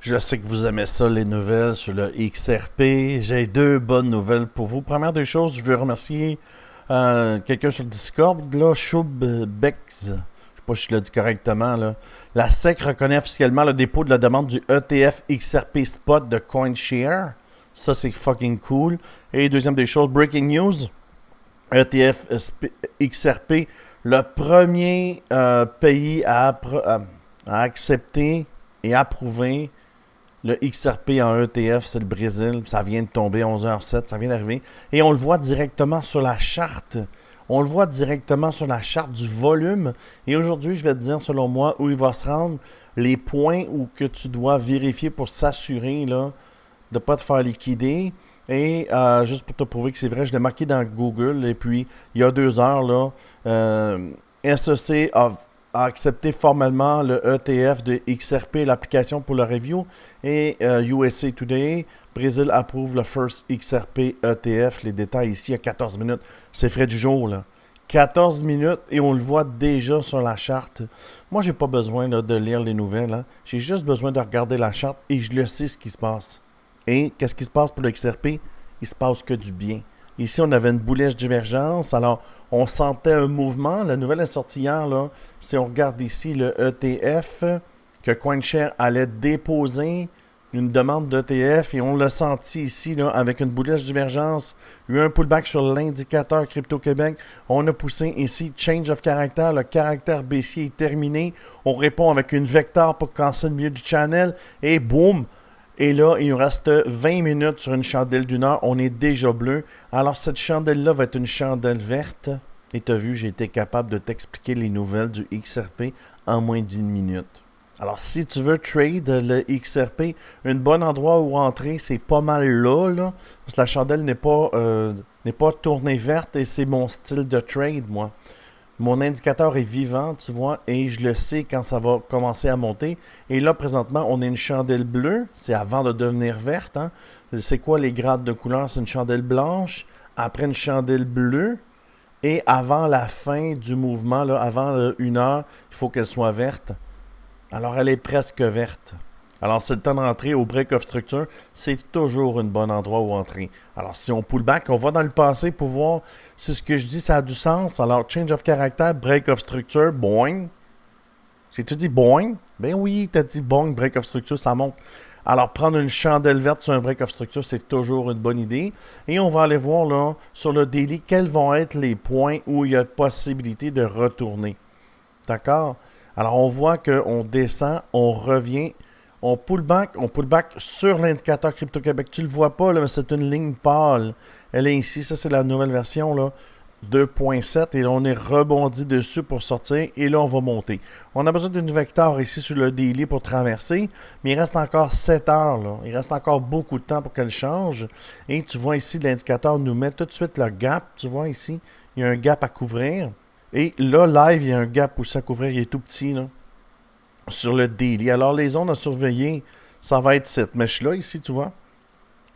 Je sais que vous aimez ça, les nouvelles sur le XRP. J'ai deux bonnes nouvelles pour vous. Première des choses, je veux remercier quelqu'un sur le Discord, là, Shubbex. Je sais pas si je l'ai dit correctement. Là. La SEC reconnaît officiellement le dépôt de la demande du ETF XRP Spot de CoinShare. Ça, c'est fucking cool. Et deuxième des choses, breaking news. ETF XRP, le premier pays à accepter et approuver le XRP en ETF, c'est le Brésil. Ça vient de tomber 11h07, ça vient d'arriver. Et on le voit directement sur la charte. On le voit directement sur la charte du volume. Et aujourd'hui, je vais te dire, selon moi, où il va se rendre, les points où que tu dois vérifier pour s'assurer là, de ne pas te faire liquider. Et juste pour te prouver que c'est vrai, je l'ai marqué dans Google. Et puis, il y a 2 heures, là, SEC a accepté formellement le ETF de XRP, l'application pour le review. Et USA Today, Brésil approuve le First XRP ETF. Les détails ici à 14 minutes. C'est frais du jour, là. 14 minutes et on le voit déjà sur la charte. Moi, j'ai pas besoin là, de lire les nouvelles. Hein. J'ai juste besoin de regarder la charte et je le sais ce qui se passe. Et qu'est-ce qui se passe pour le XRP? Il se passe que du bien. Ici, on avait une boulèche divergence. Alors, on sentait un mouvement. La nouvelle est sortie hier. Là. Si on regarde ici le ETF, que CoinShare allait déposer une demande d'ETF et on l'a senti ici là, avec une boulèche divergence. Il y a eu un pullback sur l'indicateur Crypto-Québec. On a poussé ici change of character. Le caractère baissier est terminé. On répond avec une vecteur pour casser le milieu du channel. Et boum! Et là, il nous reste 20 minutes sur une chandelle d'une heure. On est déjà bleu. Alors, cette chandelle-là va être une chandelle verte. Et tu as vu, j'ai été capable de t'expliquer les nouvelles du XRP en moins d'une minute. Alors, si tu veux trade le XRP, un bon endroit où entrer, c'est pas mal là. Parce que la chandelle n'est pas tournée verte et c'est mon style de trade, moi. Mon indicateur est vivant, tu vois, et je le sais quand ça va commencer à monter. Et là, présentement, on a une chandelle bleue. C'est avant de devenir verte. Hein. C'est quoi les grades de couleur? C'est une chandelle blanche, après une chandelle bleue. Et avant la fin du mouvement, là, avant 1 heure, il faut qu'elle soit verte. Alors, elle est presque verte. Alors, c'est le temps d'entrer au break of structure. C'est toujours un bon endroit où entrer. Alors, si on pull back, on va dans le passé pour voir si ce que je dis, ça a du sens. Alors, change of character, break of structure, boing. J'ai-tu dit boing? Ben oui, t'as dit boing, break of structure, ça monte. Alors, prendre une chandelle verte sur un break of structure, c'est toujours une bonne idée. Et on va aller voir là, sur le daily, quels vont être les points où il y a possibilité de retourner. D'accord? Alors, on voit qu'on descend, on revient. On pull back sur l'indicateur Crypto-Québec. Tu ne le vois pas, là, mais c'est une ligne pâle. Elle est ici. Ça, c'est la nouvelle version là, 2.7. Et là, on est rebondi dessus pour sortir. Et là, on va monter. On a besoin d'une vecteur ici sur le daily pour traverser. Mais il reste encore 7 heures. Là. Il reste encore beaucoup de temps pour qu'elle change. Et tu vois ici, l'indicateur nous met tout de suite le gap. Tu vois ici, il y a un gap à couvrir. Et là, live, il y a un gap aussi à couvrir. Il est tout petit, là. Sur le daily. Alors, les zones à surveiller, ça va être cette mèche-là, ici, tu vois.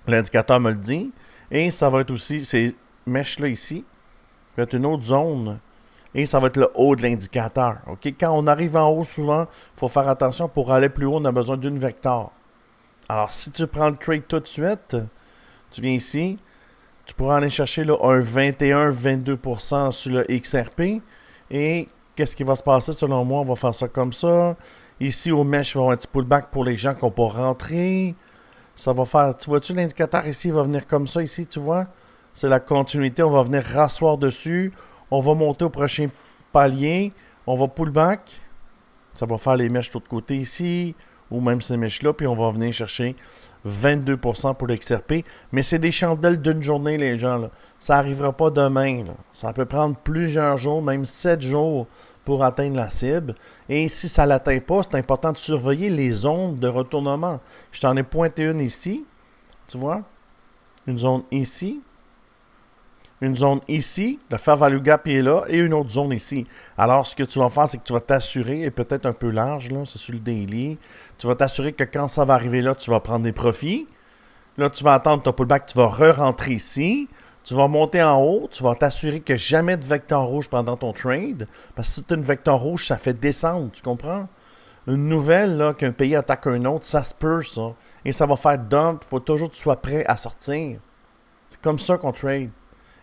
L'indicateur me le dit. Et ça va être aussi ces mèches-là, ici. Ça va être une autre zone. Et ça va être le haut de l'indicateur. OK? Quand on arrive en haut, souvent, il faut faire attention. Pour aller plus haut, on a besoin d'une vecteur. Alors, si tu prends le trade tout de suite, tu viens ici. Tu pourras aller chercher là, un 21-22% sur le XRP. Et qu'est-ce qui va se passer selon moi? On va faire ça comme ça. Ici, au mesh, il va y avoir un petit pullback pour les gens qui n'ont pas rentré. Ça va faire... Tu vois-tu l'indicateur ici? Il va venir comme ça ici, tu vois? C'est la continuité. On va venir rasseoir dessus. On va monter au prochain palier. On va pullback. Ça va faire les mèches de l'autre côté ici. Ou même ces mèches-là. Puis on va venir chercher 22% pour l'XRP. Mais c'est des chandelles d'une journée, les gens. Là. Ça n'arrivera pas demain. Là. Ça peut prendre plusieurs jours, même 7 jours pour atteindre la cible. Et si ça ne l'atteint pas, c'est important de surveiller les zones de retournement. Je t'en ai pointé une ici. Tu vois? Une zone ici. Une zone ici. Le fair value gap est là. Et une autre zone ici. Alors, ce que tu vas faire, c'est que tu vas t'assurer, et peut-être un peu large, là, c'est sur le daily. Tu vas t'assurer que quand ça va arriver là, tu vas prendre des profits. Là, tu vas attendre ton pullback, tu vas re-rentrer ici. Tu vas monter en haut, tu vas t'assurer que jamais de vecteur rouge pendant ton trade. Parce que si tu as une vecteur rouge, ça fait descendre, tu comprends? Une nouvelle, là, qu'un pays attaque un autre, ça se peut, ça. Et ça va faire dump. Il faut toujours que tu sois prêt à sortir. C'est comme ça qu'on trade.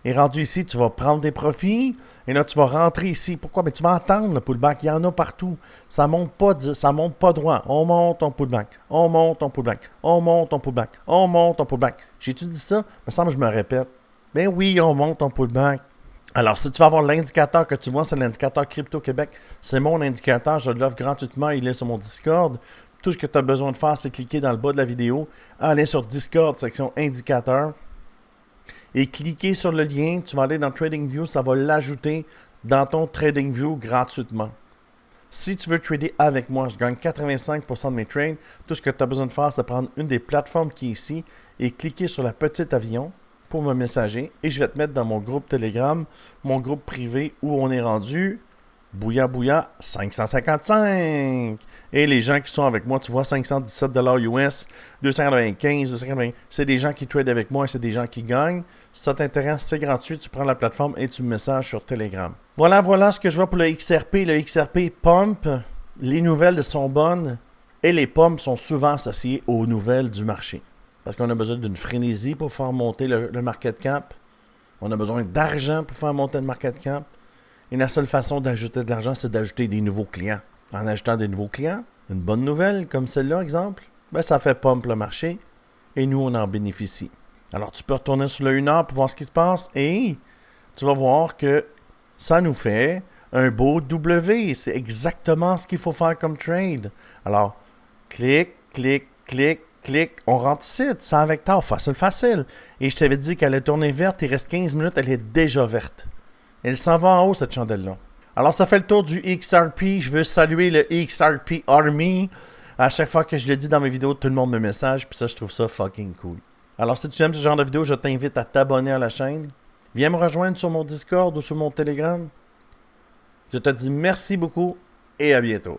Et rendu ici, tu vas prendre des profits. Et là, tu vas rentrer ici. Pourquoi? Mais tu vas entendre le pullback. Il y en a partout. Ça monte pas droit. On monte, on pullback. On monte, on pullback. On monte, on pullback. On monte, on pullback. J'ai-tu dit ça? Il me semble que je me répète. Mais oui, on monte, on pullback. Alors, si tu vas avoir l'indicateur que tu vois, c'est l'indicateur Crypto Québec. C'est mon indicateur. Je l'offre gratuitement. Il est sur mon Discord. Tout ce que tu as besoin de faire, c'est cliquer dans le bas de la vidéo. Aller sur Discord, section indicateur. Et cliquer sur le lien, tu vas aller dans TradingView, ça va l'ajouter dans ton TradingView gratuitement. Si tu veux trader avec moi, je gagne 85% de mes trades. Tout ce que tu as besoin de faire, c'est prendre une des plateformes qui est ici et cliquer sur le petit avion pour me messager. Et je vais te mettre dans mon groupe Telegram, mon groupe privé où on est rendu. Bouya Bouya 555. Et les gens qui sont avec moi, tu vois, 517 US, 295, 280. C'est des gens qui tradent avec moi et c'est des gens qui gagnent. Si ça t'intéresse, c'est gratuit. Tu prends la plateforme et tu me messages sur Telegram. Voilà ce que je vois pour le XRP. Le XRP pump. Les nouvelles sont bonnes et les pumps sont souvent associées aux nouvelles du marché. Parce qu'on a besoin d'une frénésie pour faire monter le market cap. On a besoin d'argent pour faire monter le market cap. Et la seule façon d'ajouter de l'argent, c'est d'ajouter des nouveaux clients. En ajoutant des nouveaux clients, une bonne nouvelle, comme celle-là, exemple, ben ça fait pump le marché et nous, on en bénéficie. Alors, tu peux retourner sur le 1 heure pour voir ce qui se passe et tu vas voir que ça nous fait un beau W. C'est exactement ce qu'il faut faire comme trade. Alors, clic, clic, clic, clic, on rentre ici, c'est un vecteur, facile. Et je t'avais dit qu'elle allait tourner verte, il reste 15 minutes, elle est déjà verte. Elle s'en va en haut, cette chandelle-là. Alors, ça fait le tour du XRP. Je veux saluer le XRP Army. À chaque fois que je le dis dans mes vidéos, tout le monde me message. Puis ça, je trouve ça fucking cool. Alors, si tu aimes ce genre de vidéo, je t'invite à t'abonner à la chaîne. Viens me rejoindre sur mon Discord ou sur mon Telegram. Je te dis merci beaucoup et à bientôt.